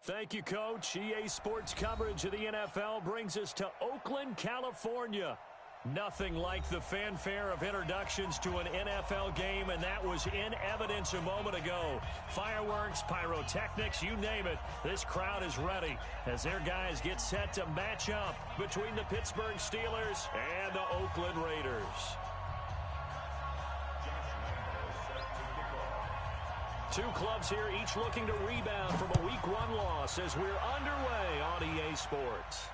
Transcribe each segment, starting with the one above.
Thank you, Coach. EA Sports coverage of the NFL brings us to Oakland, California. Nothing like the fanfare of introductions to an NFL game, and that was in evidence a moment ago. Fireworks, pyrotechnics, you name it. This crowd is ready as their guys get set to match up between the Pittsburgh Steelers and the Oakland Raiders. Two clubs here, each looking to rebound from a Week 1 loss as we're underway on EA Sports.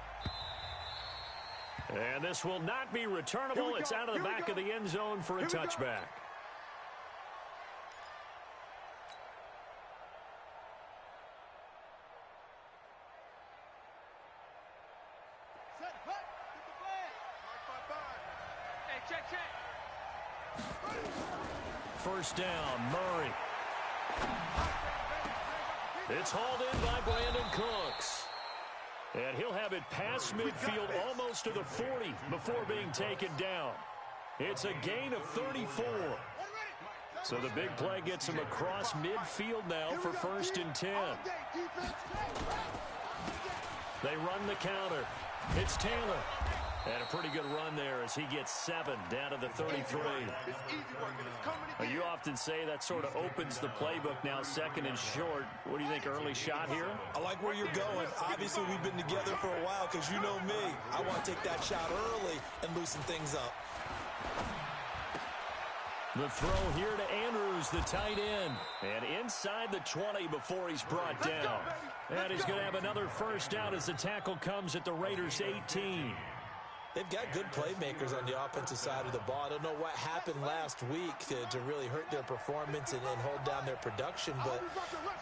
And this will not be returnable. It's out of the back of the end zone for a touchback. First down, Murray. It's hauled in by Brandon Cooks. And he'll have it past midfield almost to the 40 before being taken down. It's a gain of 34. So the big play gets him across midfield now for 1st and 10. They run the counter. It's Taylor. And a pretty good run there as he gets 7 down to the 33. You often say that sort of opens the playbook now, 2nd and short. What do you think, early shot here? I like where you're going. Obviously, we've been together for a while because you know me. I want to take that shot early and loosen things up. The throw here to Andrews, the tight end. And inside the 20 before he's brought down. And he's going to have another first down as the tackle comes at the Raiders' 18. They've got good playmakers on the offensive side of the ball. I don't know what happened last week to really hurt their performance and hold down their production, but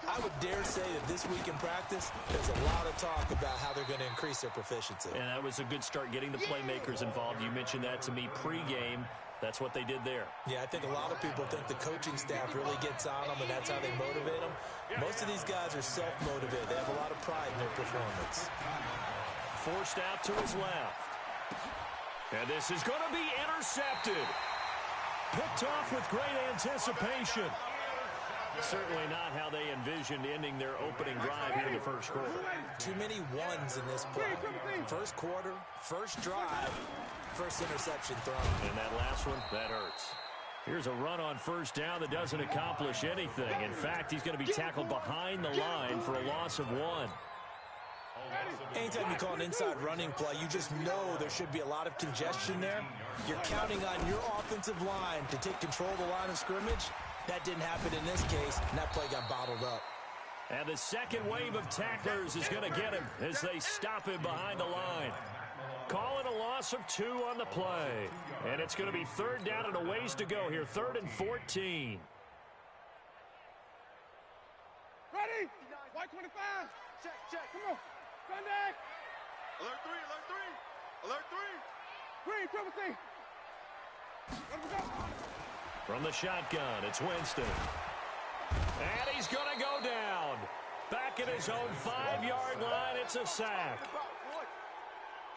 I would dare say that this week in practice, there's a lot of talk about how they're going to increase their proficiency. And that was a good start getting the playmakers involved. You mentioned that to me pregame. That's what they did there. Yeah, I think a lot of people think the coaching staff really gets on them, and that's how they motivate them. Most of these guys are self-motivated. They have a lot of pride in their performance. Forced out to his left. And this is going to be intercepted. Picked off with great anticipation. Certainly not how they envisioned ending their opening drive here in the first quarter. Too many ones in this play. First quarter, first drive, first interception thrown. And that last one, that hurts. Here's a run on first down that doesn't accomplish anything. In fact, he's going to be tackled behind the line for a loss of 1. Anytime you call an inside running play, you just know there should be a lot of congestion there. You're counting on your offensive line to take control of the line of scrimmage. That didn't happen in this case, and that play got bottled up. And the second wave of tacklers is going to get him as they stop him behind the line. Call it a loss of 2 on the play. And it's going to be 3rd down and a ways to go here, 3rd and 14. Ready? White 25. Check. Come on. Stand back. Alert 3. Alert 3. Green, triple C. Let him go. From the shotgun, it's Winston. And he's going to go down. Back at his own 5-yard line, it's a sack.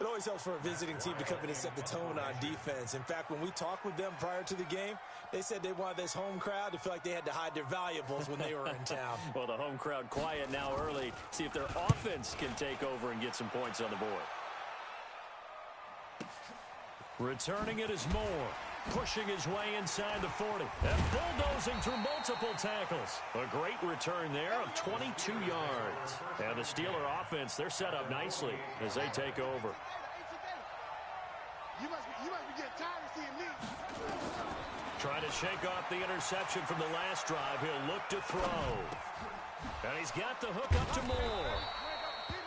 It always helps for a visiting team to come in and set the tone on defense. In fact, when we talked with them prior to the game, they said they wanted this home crowd to feel like they had to hide their valuables when they were in town. Well, the home crowd quiet now early. See if their offense can take over and get some points on the board. Returning it is Moore. Pushing his way inside the 40. And bulldozing through multiple tackles. A great return there of 22 yards. And the Steeler offense, they're set up nicely as they take over. You must be getting tired of seeing me. Trying to shake off the interception from the last drive. He'll look to throw. And he's got the hook up to Moore.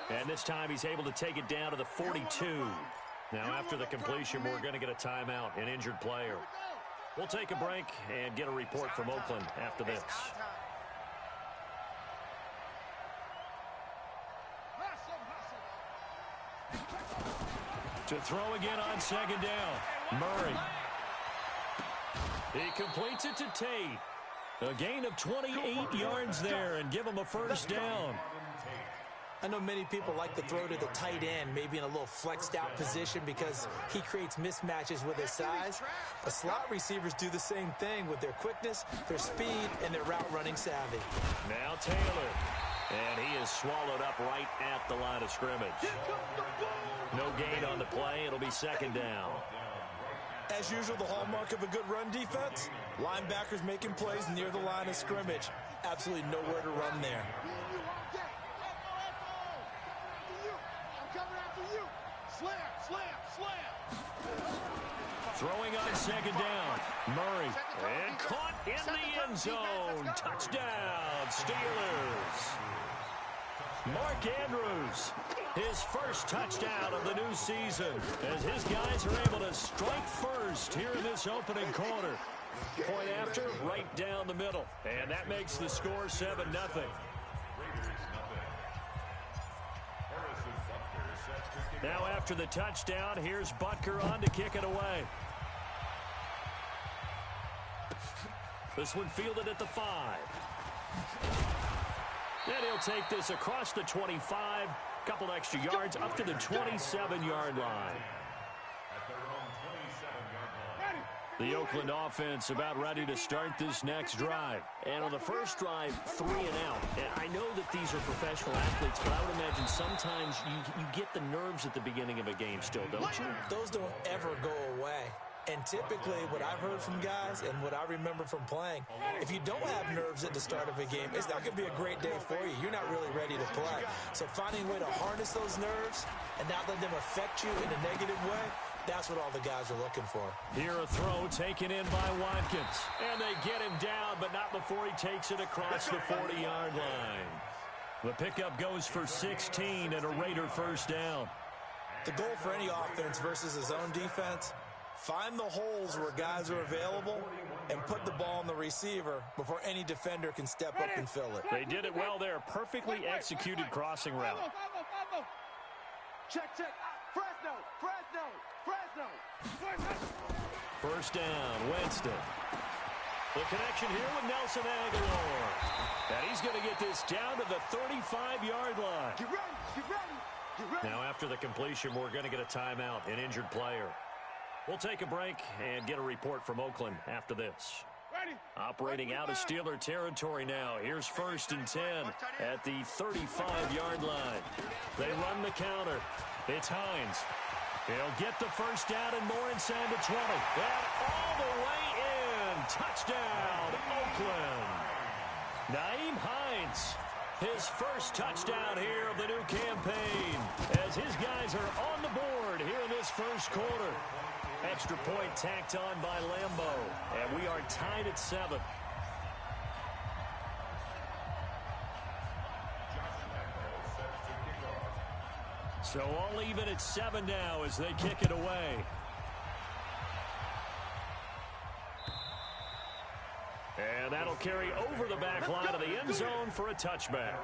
And this time he's able to take it down to the 42. Now after the completion, we're going to get a timeout, an injured player. We'll take a break and get a report from Oakland after this. To throw again on 2nd down, Murray. He completes it to Tate. A gain of 28 yards there and give him a first down. I know many people like to throw to the tight end, maybe in a little flexed out position because he creates mismatches with his size. But slot receivers do the same thing with their quickness, their speed, and their route running savvy. Now Taylor. And he is swallowed up right at the line of scrimmage. No gain on the play. It'll be second down. As usual, the hallmark of a good run defense, linebackers making plays near the line of scrimmage. Absolutely nowhere to run there. Throwing on second down. Murray. And caught in the end zone. Touchdown, Steelers. Mark Andrews, his first touchdown of the new season, as his guys are able to strike first here in this opening quarter. Point after, right down the middle. And that makes the score 7-0. Now after the touchdown, here's Butker on to kick it away. This one fielded at the 5. And he'll take this across the 25, couple extra yards up to the 27-yard line. The Oakland offense about ready to start this next drive. And on the first drive, 3 and out. And I know that these are professional athletes, but I would imagine sometimes you get the nerves at the beginning of a game still, don't you? Those don't ever go away. And typically, what I've heard from guys and what I remember from playing, if you don't have nerves at the start of a game, it's not going to be a great day for you. You're not really ready to play. So finding a way to harness those nerves and not let them affect you in a negative way, that's what all the guys are looking for. Here a throw taken in by Watkins. And they get him down, but not before he takes it across the 40-yard line. The pickup goes for 16 and a Raider first down. The goal for any offense versus a zone defense, find the holes where guys are available and put the ball on the receiver before any defender can step up and fill it. They did it well there. Perfectly executed crossing route. Check. Fresno. First down, Winston. The connection here with Nelson Aguilar. And he's going to get this down to the 35-yard line. Get ready. Now after the completion, we're going to get a timeout, an injured player. We'll take a break and get a report from Oakland after this. Operating out of Steeler territory now. Here's 1st and 10 at the 35-yard line. They run the counter. It's Hines. He'll get the first down and more inside the 20. And all the way in. Touchdown, Oakland. Nyheim Hines, his first touchdown here of the new campaign, as his guys are on the board here in this first quarter. Extra point tacked on by Lambo, and we are tied at 7. So all even at 7 now as they kick it away. And that'll carry over the back line of the end zone for a touchback.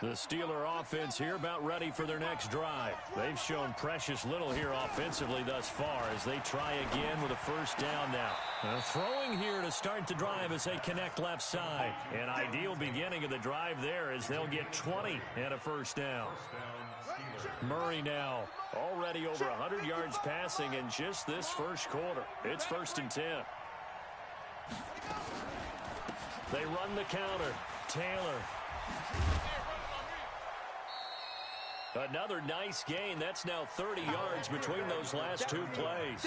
The Steeler offense here about ready for their next drive. They've shown precious little here offensively thus far as they try again with a first down now. Throwing here to start the drive as they connect left side. An ideal beginning of the drive there as they'll get 20 and a first down. Murray now already over 100 yards passing in just this first quarter. It's 1st and 10. They run the counter. Taylor. Another nice gain. That's now 30 yards between those last 2 plays.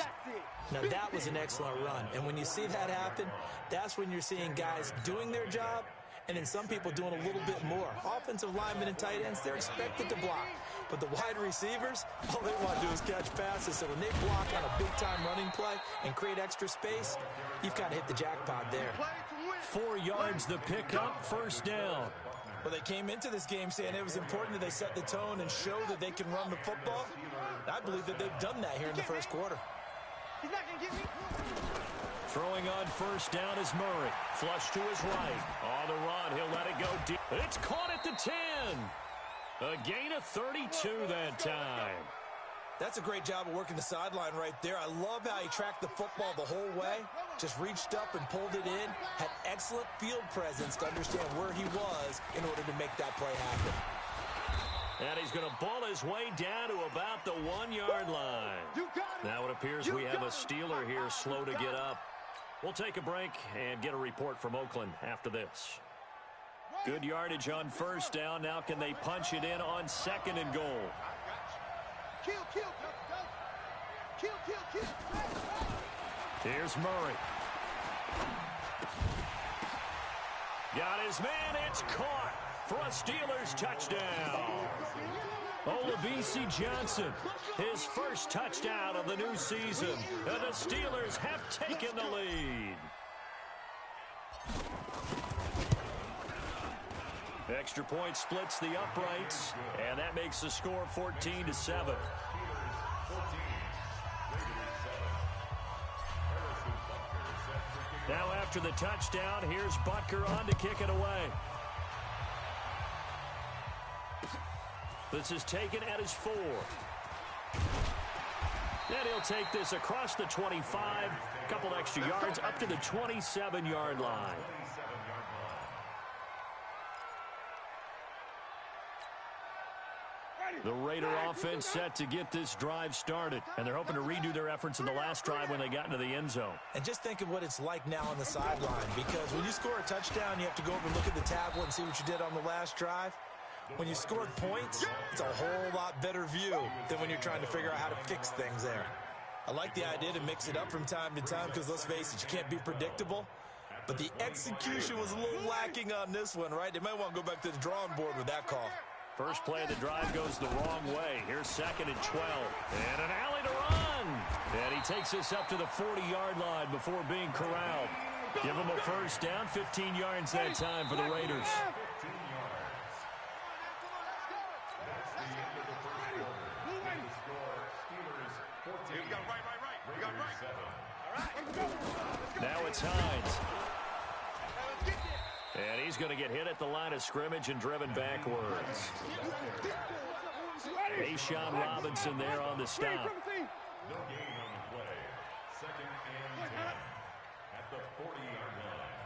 Now that was an excellent run. And when you see that happen, that's when you're seeing guys doing their job and then some people doing a little bit more. Offensive linemen and tight ends, they're expected to block. But the wide receivers, all they want to do is catch passes. So when they block on a big-time running play and create extra space, you've kind of hit the jackpot there. 4 yards the pickup, first down. Well, they came into this game saying it was important that they set the tone and show that they can run the football. I believe that they've done that here in the first quarter. He's not going to get me. Throwing on first down is Murray. Flush to his right. On the run, he'll let it go deep. It's caught at the 10. A gain of 32 that time. That's a great job of working the sideline right there. I love how he tracked the football the whole way. Just reached up and pulled it in. Had excellent field presence to understand where he was in order to make that play happen. And he's going to ball his way down to about the 1-yard line. Now it appears we have a Steeler here slow to get up. We'll take a break and get a report from Oakland after this. Good yardage on first down. Now can they punch it in on second and goal? Here's Murray. Got his man. It's caught for a Steelers touchdown. Olabisi Johnson, his first touchdown of the new season. And the Steelers have taken the lead. Extra point splits the uprights, and that makes the score 14-7. Now after the touchdown, here's Butker on to kick it away. This is taken at his 4. Then he'll take this across the 25, a couple extra yards up to the 27-yard line. The Raider offense set to get this drive started, and they're hoping to redo their efforts in the last drive when they got into the end zone. And just think of what it's like now on the sideline, because when you score a touchdown, you have to go over and look at the tablet and see what you did on the last drive. When you score points, it's a whole lot better view than when you're trying to figure out how to fix things there. I like the idea to mix it up from time to time because, let's face it, you can't be predictable. But the execution was a little lacking on this one, right? They might want to go back to the drawing board with that call. First play of the drive goes the wrong way. Here's second and 12. And an alley to run. And he takes this up to the 40-yard line before being corralled. Give him a first down, 15 yards that time for the Raiders. Now it's Hines. And he's going to get hit at the line of scrimmage and driven backwards. A'Shawn Robinson there on the stop. No gain on the play. Second and 10 at the 40-yard line.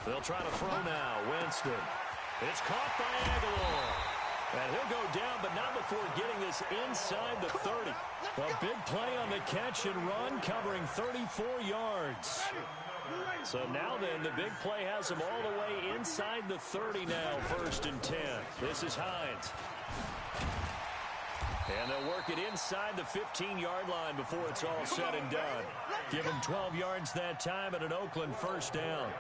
They'll try to throw now. Winston. It's caught by Aguilar. And he'll go down, but not before getting this inside the 30. A big play on the catch and run, covering 34 yards. So now then, the big play has him all the way inside the 30 now, first and 10. This is Hines. And they'll work it inside the 15-yard line before it's all said and done. Give him 12 yards that time and an Oakland first down.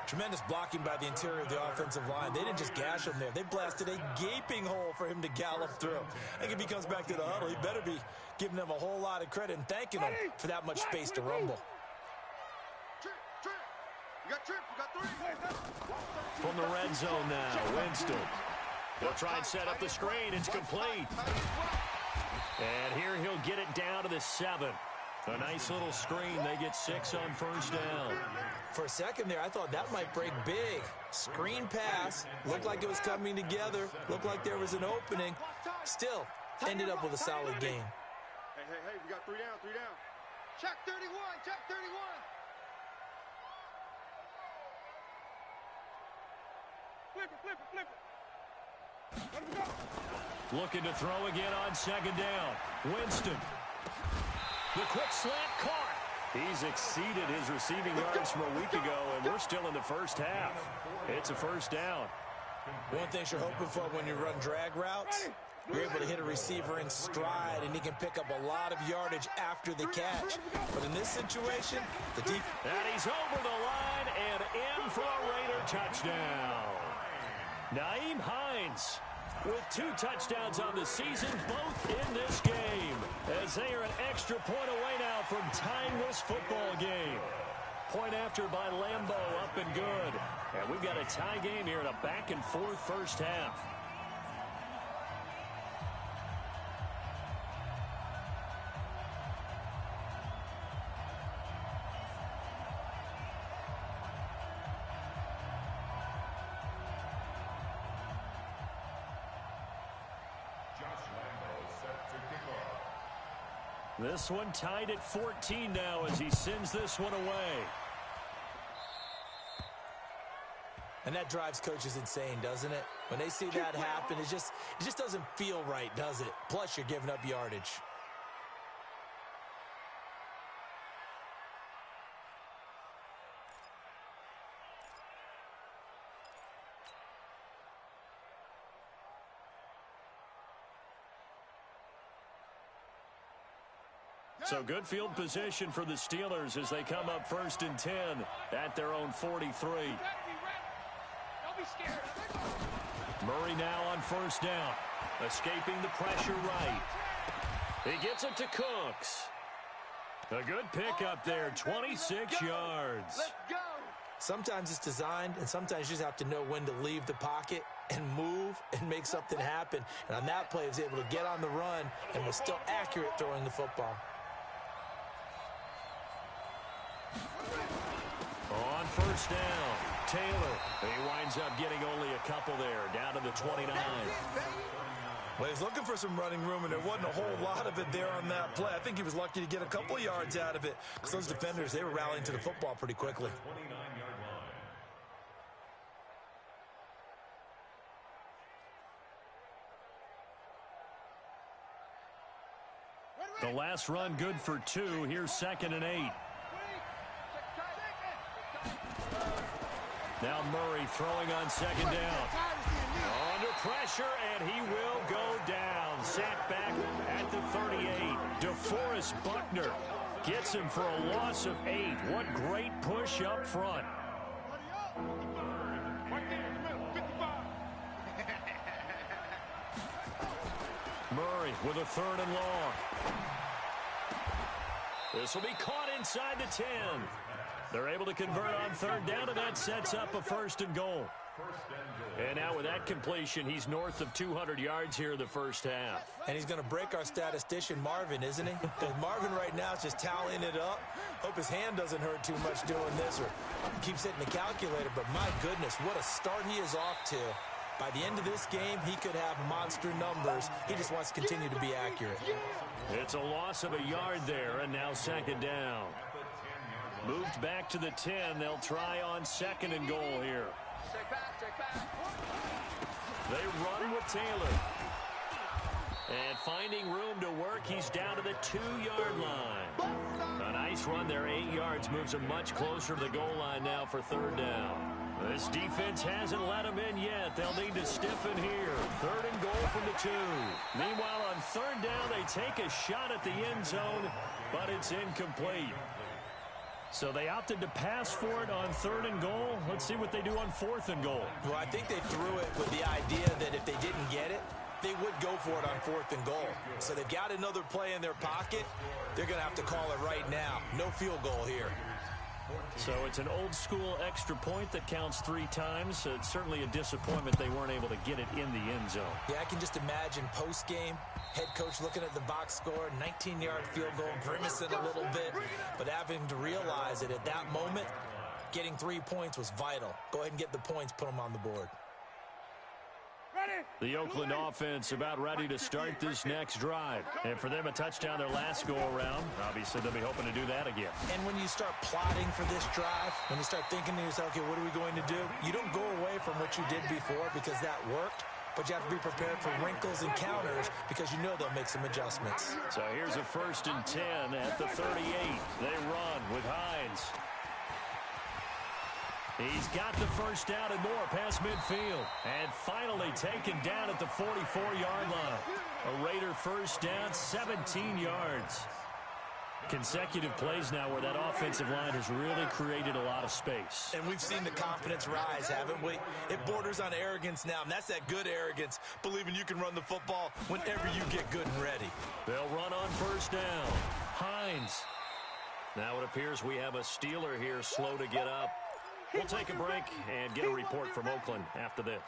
Tremendous blocking by the interior of the offensive line. They didn't just gash him there. They blasted a gaping hole for him to gallop through. I think if he comes back to the huddle, he better be giving them a whole lot of credit and thanking them for that much space to rumble. From the red zone now, Winston. They'll try and set up the screen. It's complete. And here he'll get it down to the 7. A nice little screen. They get 6 on first down. For a second there, I thought that might break big. Screen pass. Looked like it was coming together. Looked like there was an opening. Still, ended up with a solid game. Hey, we got 3 down, 3 down. Check 31, check 31. Flip it. Let him go. Looking to throw again on second down. Winston. The quick slant caught. He's exceeded his receiving yards from a week ago, and we're still in the first half. It's a first down. One thing you're hoping for when you run drag routes, you're able to hit a receiver in stride, and he can pick up a lot of yardage after the catch. But in this situation, the defense... And he's over the line and in for a Raider touchdown. Nyheim Hines with 2 touchdowns on the season, both in this game, as they are an extra point away now from tying this football game. Point after by Lambo, up and good. And we've got a tie game here in a back-and-forth first half. This one tied at 14 now as he sends this one away. And that drives coaches insane, doesn't it? When they see that happen, it just doesn't feel right, does it? Plus, you're giving up yardage. So good field position for the Steelers as they come up 1st and 10 at their own 43. Murray now on 1st down. Escaping the pressure right. He gets it to Cooks. A good pickup there, 26 yards. Let's go. Sometimes it's designed, and sometimes you just have to know when to leave the pocket and move and make something happen. And on that play, he was able to get on the run and was still accurate throwing the football. On 1st down, Taylor. He winds up getting only a couple there, down to the 29. Well, he's looking for some running room, and there wasn't a whole lot of it there on that play. I think he was lucky to get a couple of yards out of it because those defenders, they were rallying to the football pretty quickly. The last run good for 2. Here's 2nd and 8. Now Murray throwing on 2nd down. Under pressure, and he will go down. Sacked back at the 38. DeForest Buckner gets him for a loss of 8. What great push up front. Murray with a 3rd and long. This will be caught inside the 10. They're able to convert on 3rd down, and that sets up a 1st and goal. And now with that completion, he's north of 200 yards here in the first half. And he's going to break our statistician, Marvin, isn't he? Because Marvin right now is just tallying it up. Hope his hand doesn't hurt too much doing this or keeps hitting the calculator. But my goodness, what a start he is off to. By the end of this game, he could have monster numbers. He just wants to continue to be accurate. It's a loss of a yard there, and now 2nd down. Moved back to the 10. They'll try on 2nd and goal here. They run with Taylor. And finding room to work, he's down to the 2-yard line. A nice run there, 8 yards, moves him much closer to the goal line now for 3rd down. This defense hasn't let him in yet. They'll need to stiffen here. 3rd and goal from the 2. Meanwhile, on 3rd down, they take a shot at the end zone, but it's incomplete. So they opted to pass for it on 3rd and goal. Let's see what they do on 4th and goal. Well, I think they threw it with the idea that if they didn't get it, they would go for it on 4th and goal. So they've got another play in their pocket. They're going to have to call it right now. No field goal here. So it's an old-school extra point that counts 3 times. It's certainly a disappointment they weren't able to get it in the end zone. Yeah, I can just imagine post-game, head coach looking at the box score, 19-yard field goal, grimacing a little bit, but having to realize that at that moment, getting 3 points was vital. Go ahead and get the points, put them on the board. The Oakland offense about ready to start this next drive. And for them, a touchdown their last go-around. Obviously, they'll be hoping to do that again. And when you start plotting for this drive, when you start thinking to yourself, okay, what are we going to do? You don't go away from what you did before because that worked, but you have to be prepared for wrinkles and counters because you know they'll make some adjustments. So here's a 1st and 10 at the 38. They run with Hines. He's got the 1st down and more past midfield. And finally taken down at the 44-yard line. A Raider 1st down, 17 yards. Consecutive plays now where that offensive line has really created a lot of space. And we've seen the confidence rise, haven't we? It borders on arrogance now, and that's that good arrogance, believing you can run the football whenever you get good and ready. They'll run on 1st down. Hines. Now it appears we have a Steeler here slow to get up. We'll take a break and get a report from Oakland after this.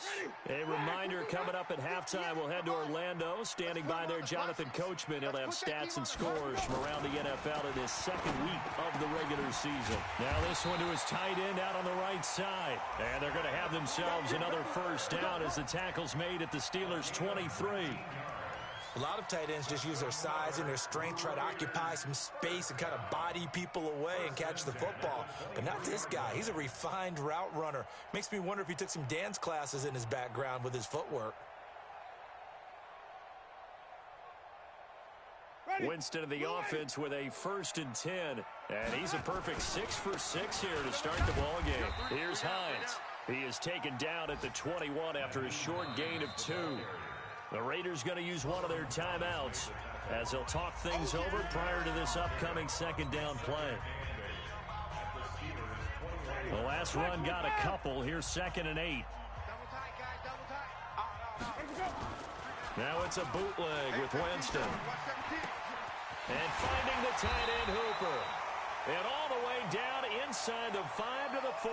A reminder coming up at halftime, we'll head to Orlando. Standing by there, Jonathan Coachman. He'll have stats and scores from around the NFL in his 2nd week of the regular season. Now this one to his tight end out on the right side. And they're going to have themselves another 1st down as the tackle's made at the Steelers' 23. A lot of tight ends just use their size and their strength, try to occupy some space and kind of body people away and catch the football. But not this guy. He's a refined route runner. Makes me wonder if he took some dance classes in his background with his footwork. Winston of the offense with a 1st and 10. And he's a perfect 6 for 6 here to start the ball game. Here's Hines. He is taken down at the 21 after a short gain of 2. The Raiders going to use one of their timeouts. as he'll talk things over prior to this upcoming second down play. The last run got a couple. Here's 2nd and 8. Now it's a bootleg with Winston. And finding the tight end Hooper. And all the way down inside the 5 to the 4.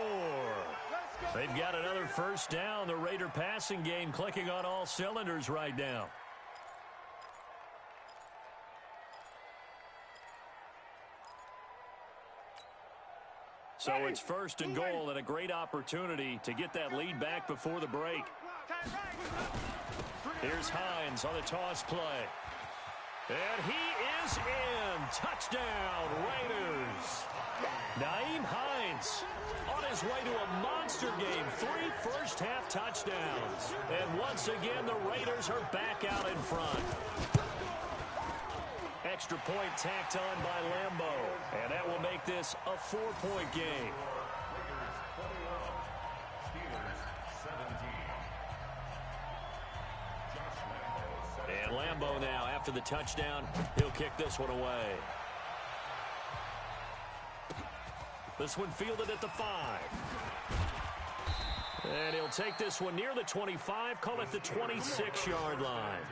They've got another first down. The Raider passing game clicking on all cylinders right now. So it's 1st and goal and a great opportunity to get that lead back before the break. Here's Hines on the toss play. And he is in. Touchdown, Raiders. Nyheim Hines on his way to a monster game. 3 first-half touchdowns. And once again, the Raiders are back out in front. Extra point tacked on by Lambo. And that will make this a 4-point game. And Lambo now, after the touchdown, he'll kick this one away. This one fielded at the 5. And he'll take this one near the 25, call it the 26-yard line.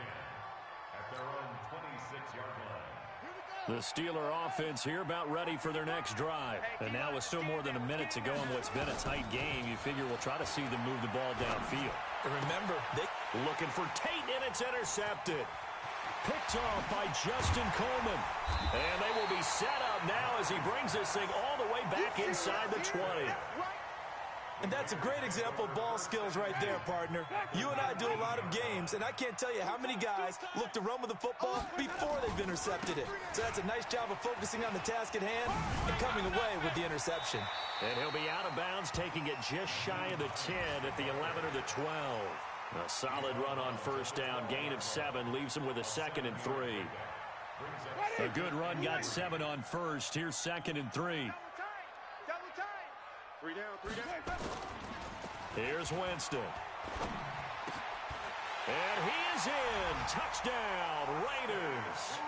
The Steeler offense here about ready for their next drive. And now with still more than a minute to go in what's been a tight game, you figure we'll try to see them move the ball downfield. And remember, they looking for Tate, and it's intercepted. Picked off by Justin Coleman. And they will be set up now as he brings this thing all the way back inside the 20. And that's a great example of ball skills right there, partner. You and I do a lot of games, and I can't tell you how many guys look to run with the football before they've intercepted it. So that's a nice job of focusing on the task at hand and coming away with the interception. And he'll be out of bounds, taking it just shy of the 10 at the 11 or the 12. A solid run on first down. Gain of 7 leaves him with a 2nd and 3. A good run got 7 on first. Here's 2nd and 3. 3 down. Here's Winston. And he is in. Touchdown, Raiders.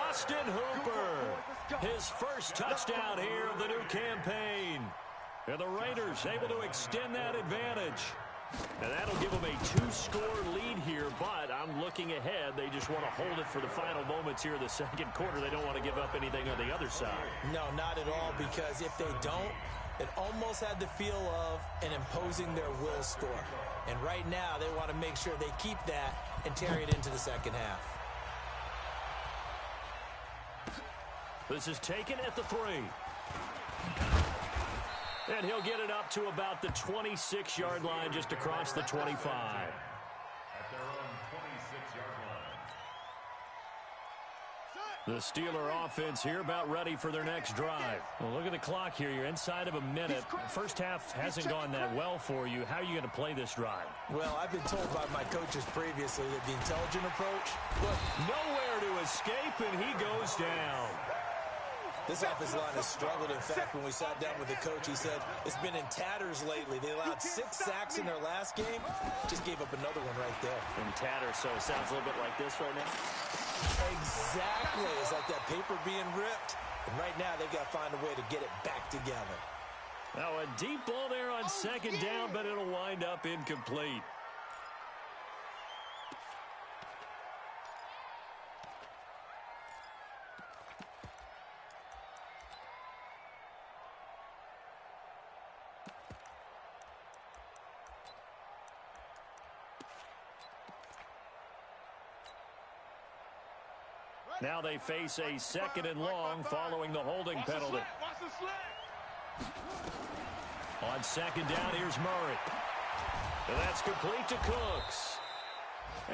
Austin Hooper. His first touchdown here of the new campaign. And the Raiders able to extend that advantage. And that'll give them a 2-score lead here, but I'm looking ahead. They just want to hold it for the final moments here in the second quarter. They don't want to give up anything on the other side. No, not at all, because if they don't, it almost had the feel of an imposing their will score. And right now, they want to make sure they keep that and carry it into the second half. This is taken at the 3. And he'll get it up to about the 26-yard line, just across the 25. At their own 26-yard line. The Steeler offense here about ready for their next drive. Well, look at the clock here. You're inside of a minute. First half hasn't gone that well for you. How are you going to play this drive? Well, I've been told by my coaches previously that the intelligent approach, look, nowhere to escape, and he goes down. This offensive line has struggled. In fact, when we sat down with the coach, he said it's been in tatters lately. They allowed 6 sacks in their last game. Just gave up another one right there. In tatters, so it sounds a little bit like this right now. Exactly. It's like that paper being ripped. And right now, they've got to find a way to get it back together. Now, a deep ball there on second down, but it'll wind up incomplete. Now they face a 2nd and long following the holding penalty. On second down, here's Murray. And that's complete to Cooks.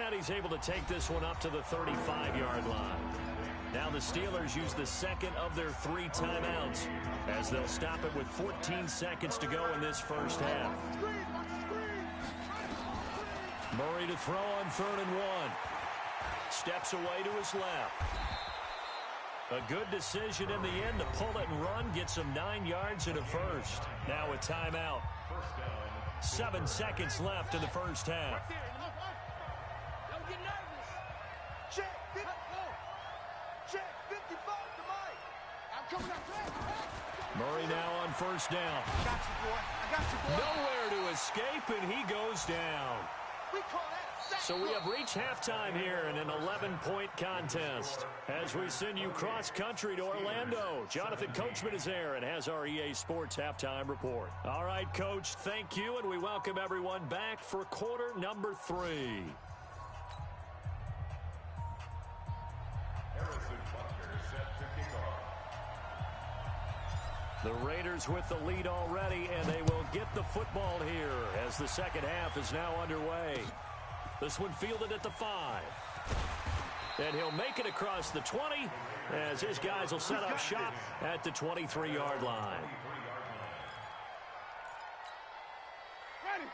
And he's able to take this one up to the 35-yard line. Now the Steelers use the second of their 3 timeouts as they'll stop it with 14 seconds to go in this first half. Murray to throw on 3rd and 1. Steps away to his left. A good decision in the end to pull it and run. Gets him 9 yards and a first. Now a timeout. 7 seconds left in the first half. Check, 55 to Mike. I'm coming up. Murray now on first down. I got you, boy. I got you, boy. Nowhere to escape, and he goes down. We call that a sack. So we have reached halftime here in an 11-point contest. As we send you cross-country to Orlando, Jonathan Coachman is there and has our EA Sports halftime report. All right, Coach, thank you, and we welcome everyone back for quarter number 3. Harrison Butker set to kick off. The Raiders with the lead already, and they will get the football here as the second half is now underway. This one fielded at the 5. And he'll make it across the 20 as his guys will set up shop at the 23-yard line.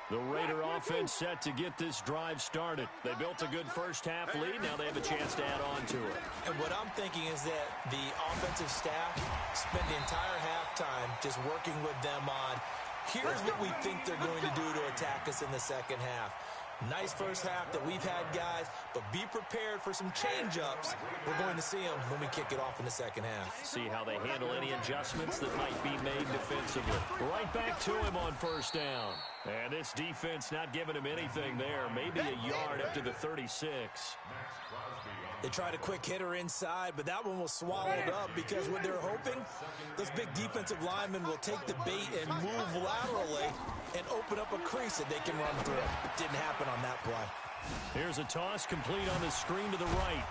The Raider offense set to get this drive started. They built a good first half lead. Now they have a chance to add on to it. And what I'm thinking is that the offensive staff spend the entire halftime just working with them on, here's what we think they're going to do to attack us in the second half. Nice first half that we've had, guys, but be prepared for some change-ups. We're going to see them when we kick it off in the second half. See how they handle any adjustments that might be made defensively. Right back to him on first down. And this defense not giving him anything there. Maybe a yard up to the 36. They tried a quick hitter inside, but that one was swallowed up because what they're hoping, those big defensive linemen will take the bait and move laterally and open up a crease that they can run through. Didn't happen on that play. Here's a toss complete on the screen to the right.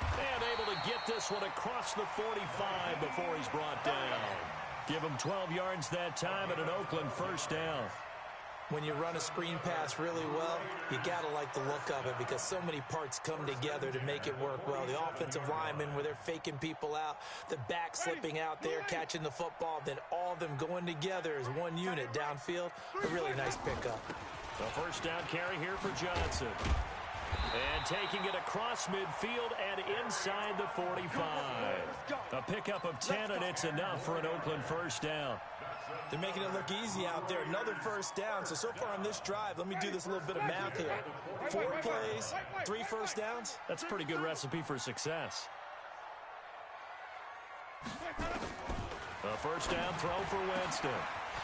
And able to get this one across the 45 before he's brought down. Give him 12 yards that time at an Oakland first down. When you run a screen pass really well, you got to like the look of it because so many parts come together to make it work well. The offensive linemen, where they're faking people out, the back slipping out there, catching the football, then all of them going together as one unit downfield. A really nice pickup. The first down carry here for Johnson. And taking it across midfield and inside the 45. A pickup of 10, and it's enough for an Oakland first down. They're making it look easy out there. Another first down. So far on this drive, let me do this little bit of math here. 4 plays, 3 first downs. That's a pretty good recipe for success. A first down throw for Winston.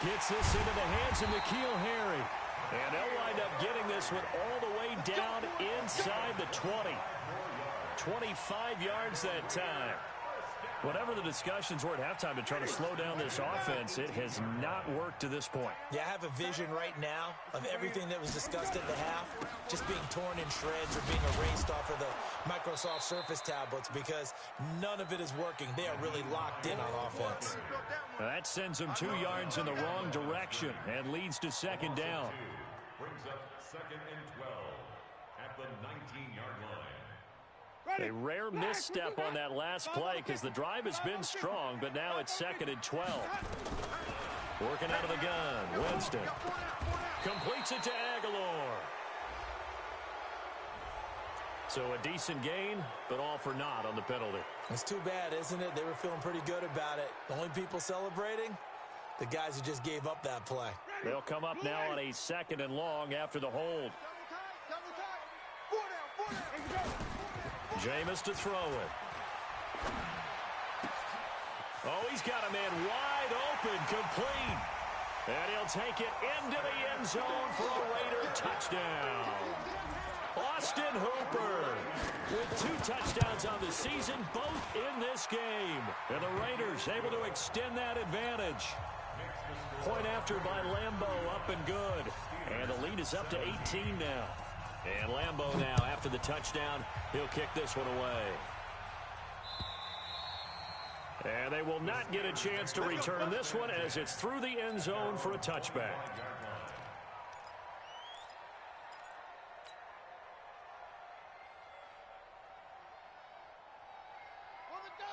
Gets this into the hands of N'Keal Harry. And they'll wind up getting this one all the way down inside the 20. 25 yards that time. Whatever the discussions were at halftime to try to slow down this offense, it has not worked to this point. Yeah, I have a vision right now of everything that was discussed at the half just being torn in shreds or being erased off of the Microsoft Surface tablets because none of it is working. They are really locked in on offense. That sends them 2 yards in the wrong direction and leads to second down. Brings up 2nd and 12 at the 19-yard line. A rare misstep on that last play because the drive has been strong, but now it's 2nd and 12. Working out of the gun, Winston completes it to Aguilar. So a decent gain, but all for naught on the penalty. It's too bad, isn't it? They were feeling pretty good about it. The only people celebrating, the guys who just gave up that play. They'll come up now on a 2nd and long after the hold. Jameis to throw it. Oh, he's got a man wide open, complete. And he'll take it into the end zone for a Raider touchdown. Austin Hooper with 2 touchdowns on the season, both in this game. And the Raiders able to extend that advantage. Point after by Lambo, up and good. And the lead is up to 18 now. And Lambo now, after the touchdown, he'll kick this one away. And they will not get a chance to return this one as it's through the end zone for a touchback.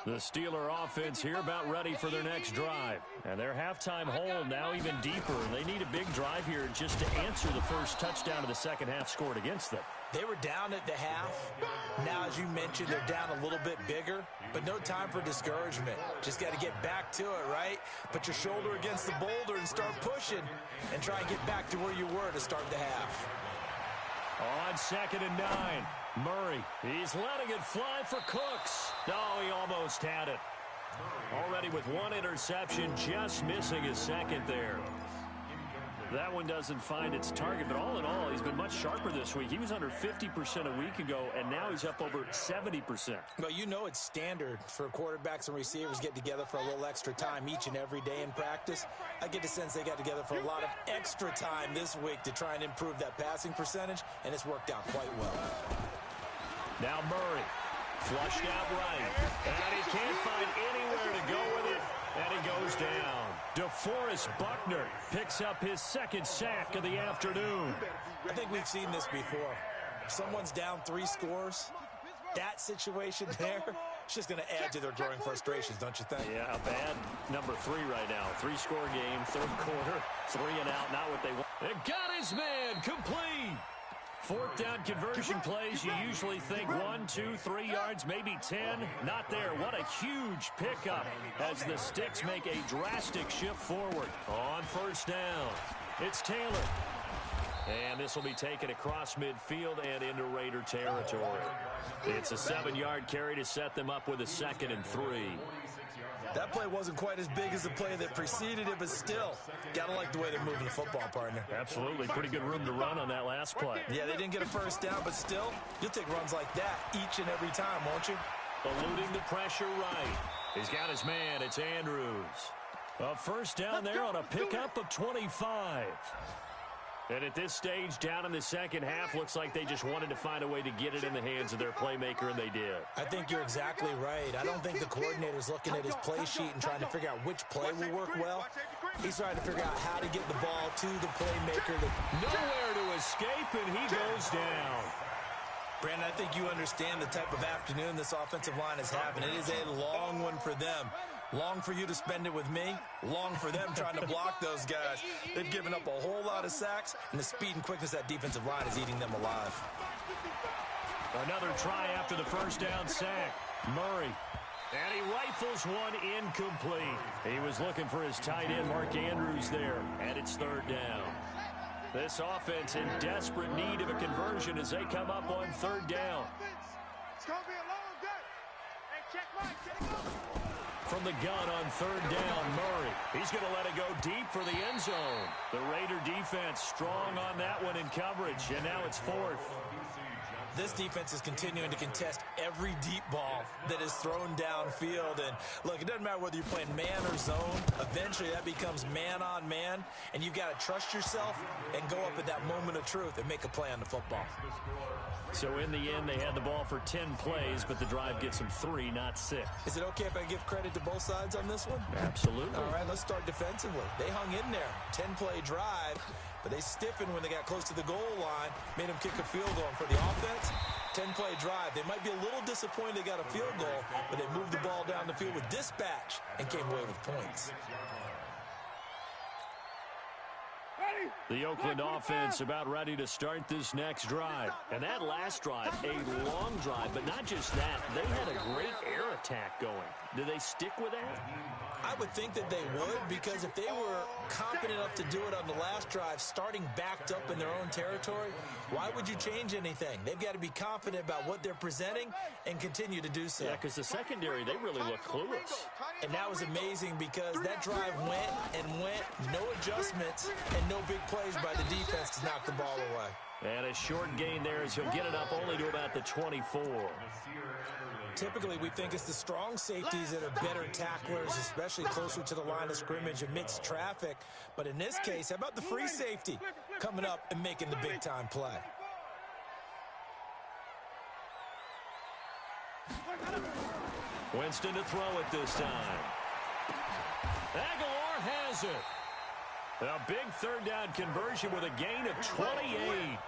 The Steeler offense here about ready for their next drive. And their halftime hold now even deeper. They need a big drive here just to answer the first touchdown of the second half scored against them. They were down at the half. Now, as you mentioned, they're down a little bit bigger, but no time for discouragement. Just got to get back to it, right? Put your shoulder against the boulder and start pushing and try and get back to where you were to start the half. On 2nd and 9. Murray, he's letting it fly for Cooks. No, he almost had it. Already with one interception, just missing his second there. That one doesn't find its target, but all in all, he's been much sharper this week. He was under 50% a week ago, and now he's up over 70%. Well, you know it's standard for quarterbacks and receivers get together for a little extra time each and every day in practice. I get the sense they got together for a lot of extra time this week to try and improve that passing percentage, and it's worked out quite well. Now Murray, flushed out right, and he can't find anywhere to go with it, and he goes down. DeForest Buckner picks up his second sack of the afternoon. I think we've seen this before. If someone's down 3 scores, that situation there, it's just going to add to their growing frustrations, don't you think? Yeah, a bad number 3 right now. 3-score game, third quarter, 3 and out, not what they want. It got his man complete. Fourth down conversion plays, you usually think 1, 2, 3 yards, maybe 10. Not there. What a huge pickup as the Sticks make a drastic shift forward. On first down, it's Taylor. And this will be taken across midfield and into Raider territory. It's a 7-yard carry to set them up with a 2nd and 3. That play wasn't quite as big as the play that preceded it, but still, gotta like the way they're moving the football, partner. Absolutely. Pretty good room to run on that last play. Yeah, they didn't get a first down, but still, you'll take runs like that each and every time, won't you? Eluding the pressure right. He's got his man. It's Andrews. A first down there on a pickup of 25. And at this stage, down in the second half, looks like they just wanted to find a way to get it in the hands of their playmaker, and they did. I think you're exactly right. I don't think the coordinator's looking at his play sheet and trying to figure out which play will work well. He's trying to figure out how to get the ball to the playmaker. Nowhere to escape, and he goes down. Brandon, I think you understand the type of afternoon this offensive line is having. It is a long one for them. Long for you to spend it with me. Long for them trying to block those guys. They've given up a whole lot of sacks, and the speed and quickness of that defensive line is eating them alive. Another try after the first down sack. Murray. And he rifles one incomplete. He was looking for his tight end, Mark Andrews, there. And it's third down. This offense in desperate need of a conversion as they come up on third down. It's going to be a long day. Hey, check Mike. From the gun on third down, Murray. He's going to let it go deep for the end zone. The Raider defense strong on that one in coverage, and now it's fourth. This defense is continuing to contest every deep ball that is thrown downfield. And, look, it doesn't matter whether you're playing man or zone. Eventually, that becomes man-on-man, and you've got to trust yourself and go up at that moment of truth and make a play on the football. So, in the end, they had the ball for 10 plays, but the drive gets them 3, not 6. Is it okay if I give credit to both sides on this one? Absolutely. All right, let's start defensively. They hung in there. 10-play drive. But they stiffened when they got close to the goal line, made them kick a field goal. And for the offense, 10-play drive. They might be a little disappointed they got a field goal, but they moved the ball down the field with dispatch and came away with points. The Oakland offense about ready to start this next drive. And that last drive, a long drive, but not just that. They had a great air attack going. Do they stick with that? I would think that they would, because if they were confident enough to do it on the last drive, starting backed up in their own territory, why would you change anything? They've got to be confident about what they're presenting and continue to do so. Yeah, because the secondary, they really look clueless. And that was amazing because that drive went and went, no adjustments, and no big plays by the defense to knock the ball away. And a short gain there as he'll get it up only to about the 24. Typically, we think it's the strong safeties that are better tacklers, especially closer to the line of scrimmage amidst traffic. But in this case, how about the free safety coming up and making the big-time play? Winston to throw it this time. Aguilar has it. A big third down conversion with a gain of 28.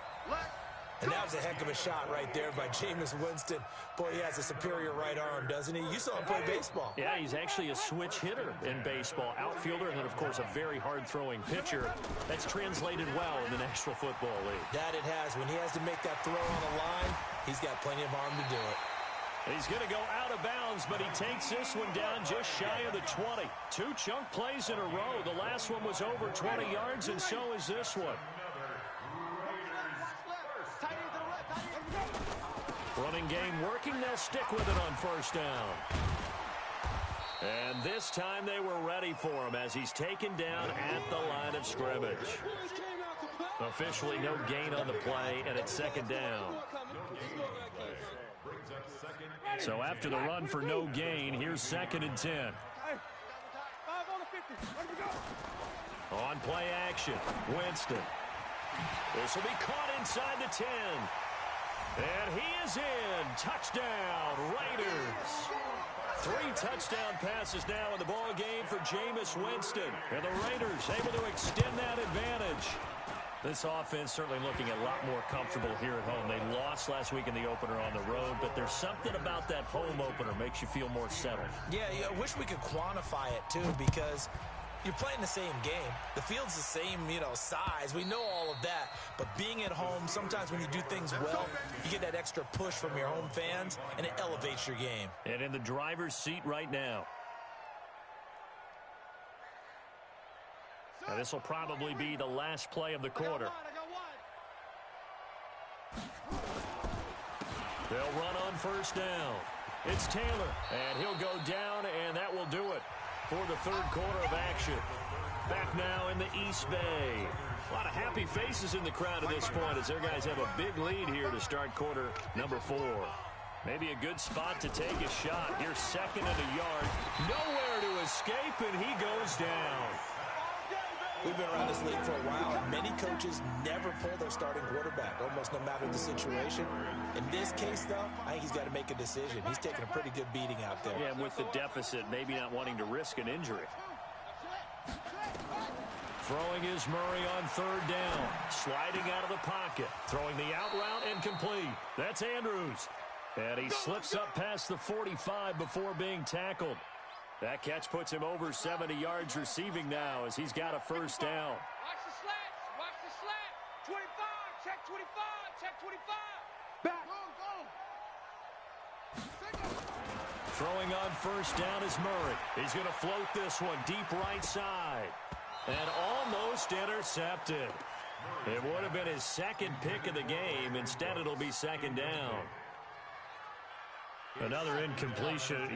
And that was a heck of a shot right there by Jameis Winston. Boy, he has a superior right arm, doesn't he? You saw him play baseball. Yeah, he's actually a switch hitter in baseball. Outfielder, and then, of course, a very hard-throwing pitcher. That's translated well in the National Football League. That it has. When he has to make that throw on the line, he's got plenty of arm to do it. He's going to go out of bounds, but he takes this one down just shy of the 20. 2 chunk plays in a row. The last one was over 20 yards, and so is this one. Running game working. They'll stick with it on first down. And this time they were ready for him as he's taken down at the line of scrimmage. Officially no gain on the play, and it's second down. So after the run for no gain, here's 2nd and 10. On play action, Winston. This will be caught inside the 10. And he is in. Touchdown, Raiders. 3 touchdown passes now in the ball game for Jameis Winston. And the Raiders able to extend that advantage. This offense certainly looking a lot more comfortable here at home. They lost last week in the opener on the road, but there's something about that home opener makes you feel more settled. Yeah, I wish we could quantify it, too, because you're playing the same game. The field's the same, size. We know all of that. But being at home, sometimes when you do things well, you get that extra push from your home fans, and it elevates your game. And in the driver's seat right now. Now, this will probably be the last play of the quarter. They'll run on first down. It's Taylor, and he'll go down, and that will do it for the third quarter of action. Back now in the East Bay. A lot of happy faces in the crowd at this point as their guys have a big lead here to start quarter number 4. Maybe a good spot to take a shot. Here's 2nd and a yard. Nowhere to escape, and he goes down. We've been around this league for a while, and many coaches never pull their starting quarterback, almost no matter the situation. In this case, though, I think he's got to make a decision. He's taking a pretty good beating out there. Yeah, and with the deficit, maybe not wanting to risk an injury. Throwing is Murray on 3rd down. Sliding out of the pocket. Throwing the out route and complete. That's Andrews. And he slips up past the 45 before being tackled. That catch puts him over 70 yards receiving now as he's got a first down. Watch the slats. Watch the slat. 25. Check 25. Check 25. Back. Go. Throwing on first down is Murray. He's going to float this one deep right side. And almost intercepted. It would have been his 2nd pick of the game. Instead, it'll be 2nd down. Another incompletion.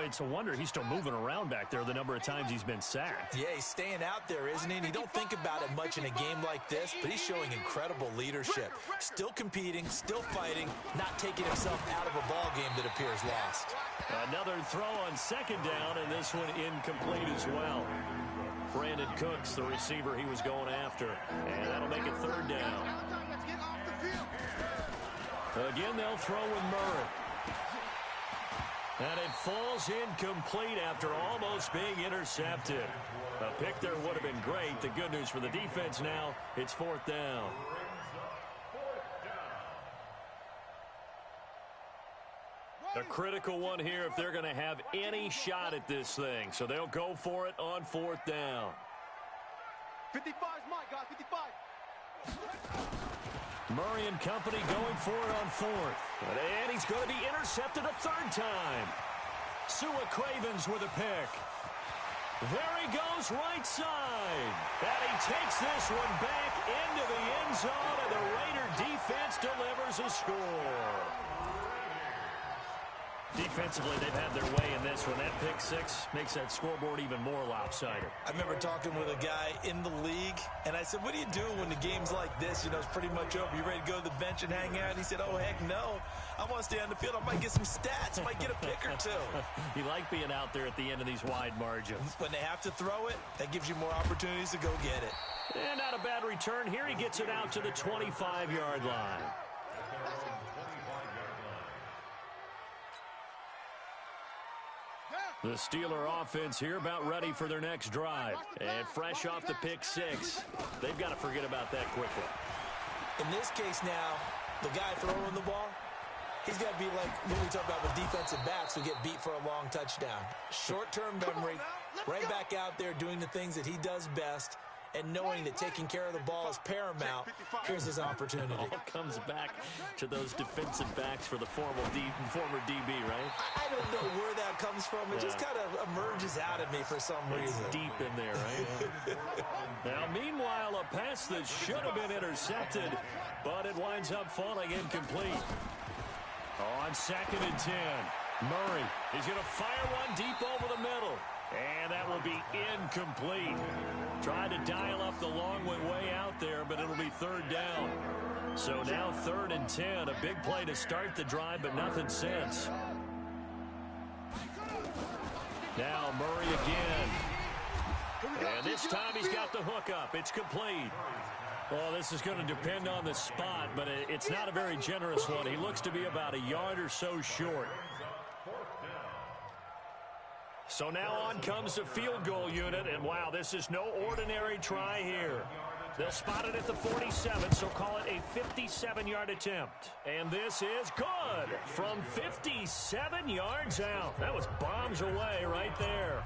It's a wonder he's still moving around back there the number of times he's been sacked. Yeah, he's staying out there, isn't he? And you don't think about it much in a game like this, but he's showing incredible leadership. Still competing, still fighting, not taking himself out of a ball game that appears lost. Another throw on 2nd down, and this one incomplete as well. Brandon Cooks, the receiver he was going after. And that'll make it 3rd down. Again, they'll throw with Murray. And it falls incomplete after almost being intercepted. A pick there would have been great. The good news for the defense now, it's 4th down. A critical one here if they're going to have any shot at this thing. So they'll go for it on 4th down. 55's Mike, guys, 55. Murray and company going for it on 4th. And he's going to be intercepted a 3rd time. Sua Cravens with a pick. There he goes right side. And he takes this one back into the end zone, and the Raider defense delivers a score. Defensively, they've had their way in this one. That pick 6 makes that scoreboard even more lopsided. I remember talking with a guy in the league, and I said, what do you do when the game's like this? It's pretty much over. You ready to go to the bench and hang out? And he said, oh, heck no. I want to stay on the field. I might get some stats. I might get a pick or 2. You like being out there at the end of these wide margins. When they have to throw it, that gives you more opportunities to go get it. And not a bad return. Here he gets it out to the 25-yard line. The Steeler offense here about ready for their next drive. And fresh off the pick 6. They've got to forget about that quickly. In this case now, the guy throwing the ball, he's got to be like what we talk about with defensive backs who get beat for a long touchdown. Short-term memory, right back out there doing the things that he does best, and knowing that taking care of the ball is paramount. Here's his opportunity. It all comes back to those defensive backs for the former DB, right? I don't know where that comes from. It just kind of emerges out of me for some reason. It's deep in there, right? Now, meanwhile, a pass that should have been intercepted, but it winds up falling incomplete. On 2nd and 10, Murray is going to fire one deep over the middle. And that will be incomplete. Tried to dial up the long way out there, but it'll be 3rd down. So now 3rd and 10, a big play to start the drive, but nothing since. Now Murray again. And this time he's got the hook up. It's complete. Well, this is going to depend on the spot, but it's not a very generous one. He looks to be about a yard or so short. So now on comes the field goal unit, and wow, this is no ordinary try here. They'll spot it at the 47, so call it a 57-yard attempt. And this is good from 57 yards out. That was bombs away right there.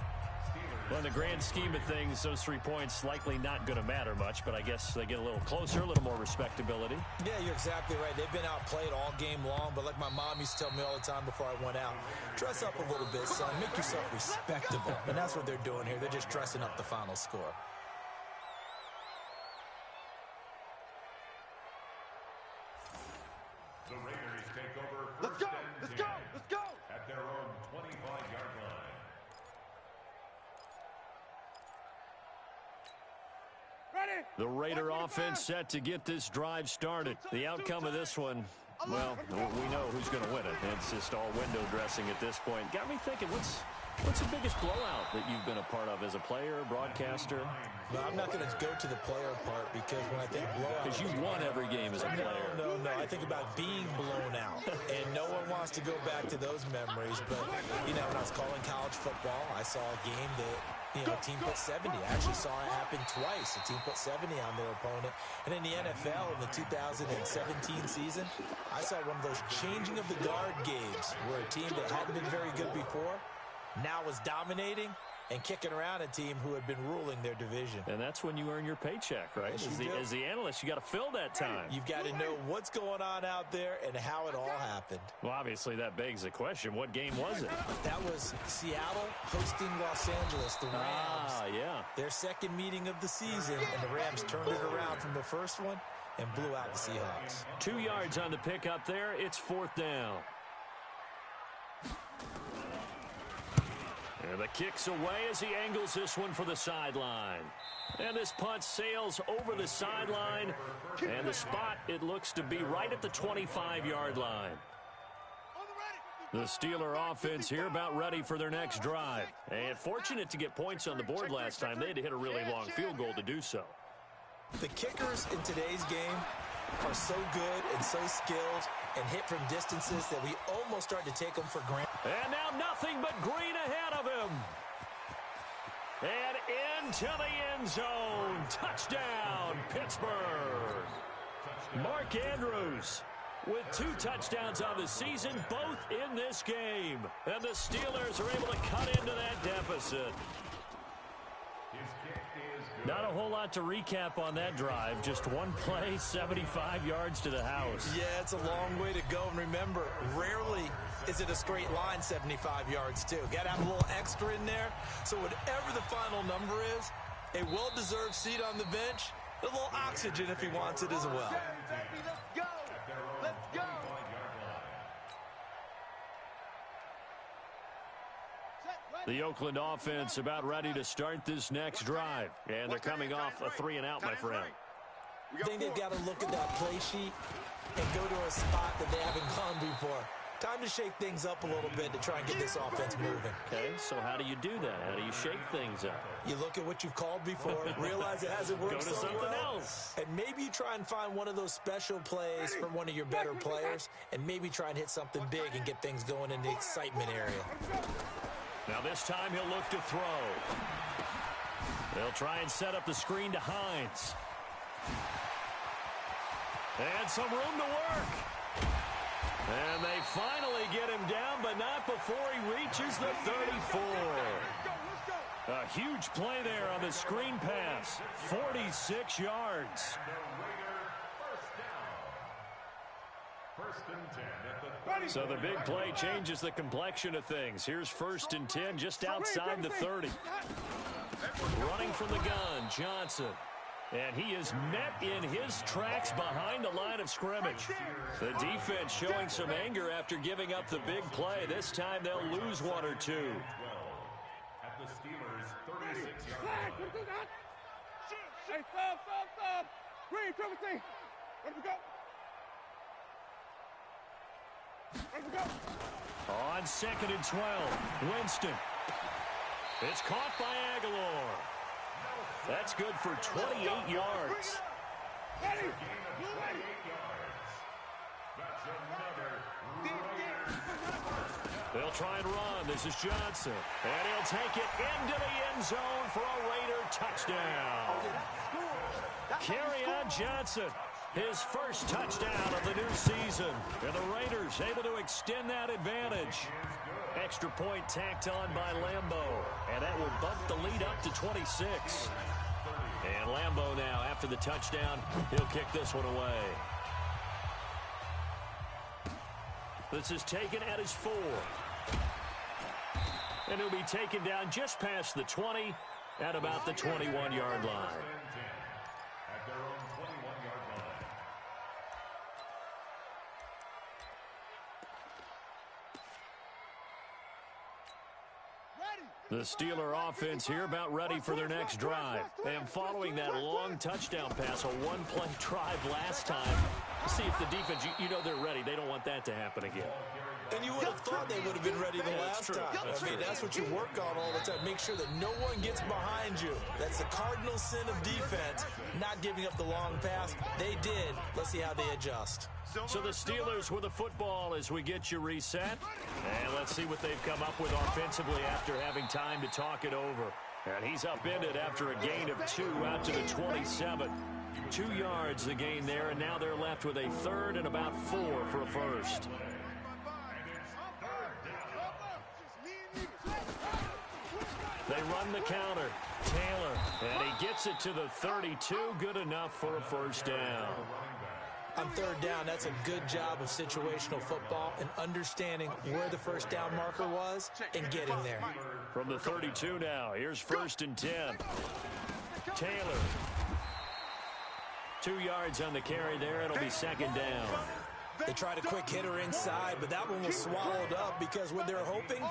Well, in the grand scheme of things, those 3 points likely not going to matter much, but I guess they get a little closer, a little more respectability. Yeah, you're exactly right. They've been outplayed all game long, but like my mom used to tell me all the time before I went out, dress up a little bit, son. Make yourself respectable. And that's what they're doing here. They're just dressing up the final score. The Raiders take over. Let's go! Let's go! Let's go! At their own 25-yard line. Ready? The Raider offense set to get this drive started. The outcome of this one, well, we know who's going to win it. It's just all window dressing at this point. Got me thinking, what's the biggest blowout that you've been a part of as a player, broadcaster? No, I'm not going to go to the player part because when I think blowout... Because you won every game as a player. No. I think about being blown out. And no one wants to go back to those memories. But, you know, when I was calling college football, I saw a game that, you know, a team put 70. I actually saw it happen twice. A team put 70 on their opponent. And in the NFL, in the 2017 season, I saw one of those changing of the guard games where a team that hadn't been very good before now was dominating and kicking around a team who had been ruling their division. And that's when you earn your paycheck, right? Yes, As the analyst, you got to fill that time. You've got to know what's going on out there and how it all happened. Well, obviously, that begs the question, what game was it? That was Seattle hosting Los Angeles, the Rams. Ah, yeah. Their second meeting of the season, and the Rams turned it around from the first one and blew out the Seahawks. 2 yards on the pickup there. It's 4th down. And the kick's away as he angles this one for the sideline. And this punt sails over the sideline. And the spot, it looks to be right at the 25-yard line. The Steeler offense here about ready for their next drive. And fortunate to get points on the board last time. They had to hit a really long field goal to do so. The kickers in today's game are so good and so skilled and hit from distances that we almost start to take them for granted. And now nothing but green ahead of him. And into the end zone. Touchdown, Pittsburgh. Mark Andrews with 2 touchdowns on the season, both in this game. And the Steelers are able to cut into that deficit. Not a whole lot to recap on that drive. Just one play, 75 yards to the house. Yeah, it's a long way to go. And remember, rarely is it a straight line 75 yards, too. Got to have a little extra in there. So whatever the final number is, a well-deserved seat on the bench, a little oxygen if he wants it as well. Let's go! Let's go! The Oakland offense about ready to start this next drive. And they're coming off a 3-and-out, my friend. I think they've got to look at that play sheet and go to a spot that they haven't gone before. Time to shake things up a little bit to try and get this offense moving. Okay, so how do you do that? How do you shake things up? You look at what you've called before, realize it hasn't worked Go to so something well, else. and maybe you try and find one of those special plays from one of your better players, and maybe try and hit something big and get things going in the excitement area. Now this time he'll look to throw. They'll try and set up the screen to Hines. And some room to work. And they finally get him down, but not before he reaches the 34. A huge play there on the screen pass. 46 yards. So the big play changes the complexion of things. Here's 1st and 10 just outside the 30. Running from the gun, Johnson. And he is met in his tracks behind the line of scrimmage. The defense showing some anger after giving up the big play. This time they'll lose one or two. At the Steelers' 36-yard Hey, stop. Green, triple C. Let me go. On 2nd and 12, Winston. It's caught by Aguilar. That's good for 28 yards. Ready. That's another They'll try and run. This is Johnson. And he'll take it into the end zone for a Raider touchdown. Kerryon Johnson, his first touchdown of the new season. And the Raiders able to extend that advantage. Extra point tacked on by Lambo. And that will bump the lead up to 26. And Lambo now, after the touchdown, he'll kick this one away. This is taken at his 4. And he'll be taken down just past the 20 at about the 21-yard line. at their own 21-yard line. The Steeler offense here about ready for their next drive. And following that long touchdown pass, a one-play drive last time, see if the defense, you know they're ready. They don't want that to happen again. And you would have thought they would have been ready the last time. I mean, that's what you work on all the time. Make sure that no one gets behind you. That's the cardinal sin of defense, not giving up the long pass. They did. Let's see how they adjust. So the Steelers with the football as we get you reset. And let's see what they've come up with offensively after having time to talk it over. And he's upended after a gain of 2 out to the 27. 2 yards the gain there, and now they're left with a third and about 4 for a first. They run the counter. Taylor, and he gets it to the 32. Good enough for a first down. On third down, that's a good job of situational football and understanding where the first down marker was and getting there. From the 32 now, here's 1st and 10. Taylor. 2 yards on the carry there. It'll be 2nd down. They tried a quick hitter inside, but that one was swallowed up because when they're hoping,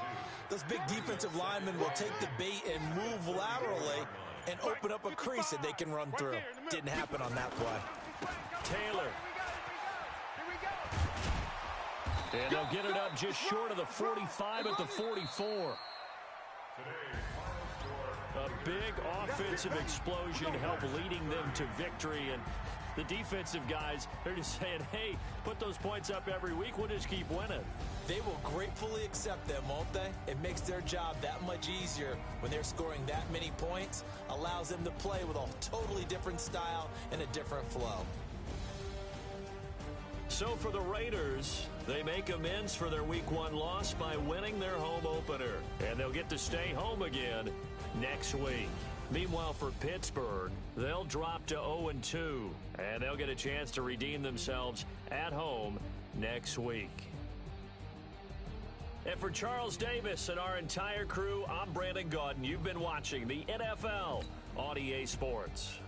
those big defensive linemen will take the bait and move laterally and open up a crease that they can run through. Didn't happen on that play. Taylor. And they'll get it up just short of the 45 at the 44. A big offensive explosion helped leading them to victory. And the defensive guys, they're just saying, hey, put those points up every week. We'll just keep winning. They will gratefully accept them, won't they? It makes their job that much easier when they're scoring that many points. Allows them to play with a totally different style and a different flow. So for the Raiders, they make amends for their Week 1 loss by winning their home opener. And they'll get to stay home again next week. Meanwhile, for Pittsburgh, they'll drop to 0-2. And they'll get a chance to redeem themselves at home next week. And for Charles Davis and our entire crew, I'm Brandon Gaudin. You've been watching the NFL on EA Sports.